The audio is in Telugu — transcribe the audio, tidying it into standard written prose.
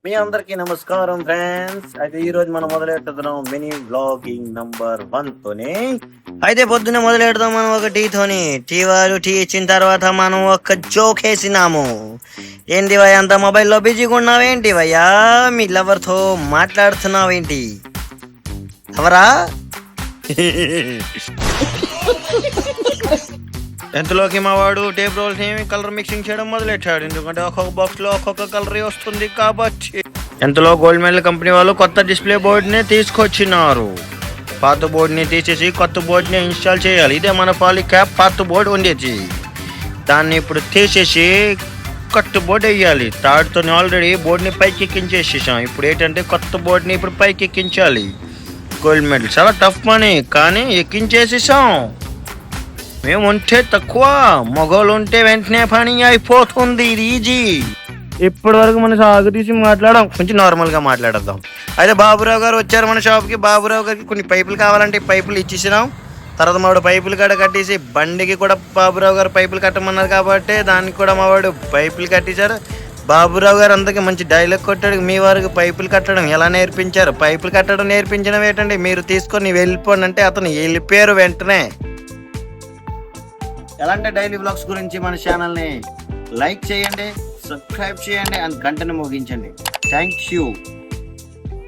మీ అందరికీ నమస్కారం ఫ్రెండ్స్. అయితే ఈ రోజు మనం మొదలెట్టుతున్నాం మినీ బ్లాగింగ్ నంబర్ 1 తోనే. అయితే పొద్దున్న మొదలెడదాం మనం ఒక టీతోని. టీ వాళ్ళు టీ ఇచ్చిన తర్వాత మనం ఒక జోక్ వేసినాము. ఏంటి భయ్య అంత మొబైల్లో బిజీగా ఉన్నావేంటి భయ్యా? మీ లవర్తో మాట్లాడుతున్నావేంటి? ఎవరా? ఎంతలోకి మా వాడు టేప్ రోల్స్ ఏమి కలర్ మిక్సింగ్ చేయడం మొదలెట్టాడు. ఎందుకంటే ఒక్కొక్క బాక్స్ లో ఒక్కొక్క కలర్ వస్తుంది కాబట్టి. ఎంతలో గోల్డ్ మెడల్ కంపెనీ వాళ్ళు కొత్త డిస్ప్లే బోర్డుని తీసుకొచ్చినారు. పాత బోర్డుని తీసేసి కొత్త బోర్డుని ఇన్స్టాల్ చేయాలి. ఇదే మన పాలిక్యాప్ పాత బోర్డు ఉండేది. దాన్ని ఇప్పుడు తీసేసి కొత్త బోర్డు వేయాలి. తాడుతో ఆల్రెడీ బోర్డుని పైకి ఎక్కించేసేసాం. ఇప్పుడు ఏంటంటే కొత్త బోర్డుని ఇప్పుడు పైకి ఎక్కించాలి. గోల్డ్ మెడల్ చాలా టఫ్ పని, కానీ ఎక్కించేసేసాం. మేము ఉంటే తక్కువ, మగవాళ్ళు ఉంటే వెంటనే పని అయిపోతుంది. ఇది ఈజీ. ఇప్పటి వరకు మన సాగు తీసి మాట్లాడడం, కొంచెం నార్మల్గా మాట్లాడదాం. అయితే బాబురావు గారు వచ్చారు మన షాప్కి. బాబురావు గారికి కొన్ని పైపులు కావాలంటే పైపులు ఇచ్చేసినాం. తర్వాత మావాడు పైపులు కట్ట కట్టేసి బండికి కూడా బాబురావు గారు పైపులు కట్టమన్నారు కాబట్టి దానికి కూడా మావాడు పైపులు కట్టేశారు. బాబురావు గారు అందరికీ మంచి డైలాగ్ కొట్టాడు. మీ వారికి పైపులు కట్టడం ఎలా నేర్పించారు? పైపులు కట్టడం నేర్పించడం ఏంటంటే మీరు తీసుకొని వెళ్ళిపోండి అంటే అతను వెళ్ళిపోయారు వెంటనే. ఎలాంటి డైలీ వ్లాగ్స్ గురించి మన ఛానల్ని లైక్ చేయండి, సబ్స్క్రైబ్ చేయండి అండ్ గంటను మోగించండి. Thank you.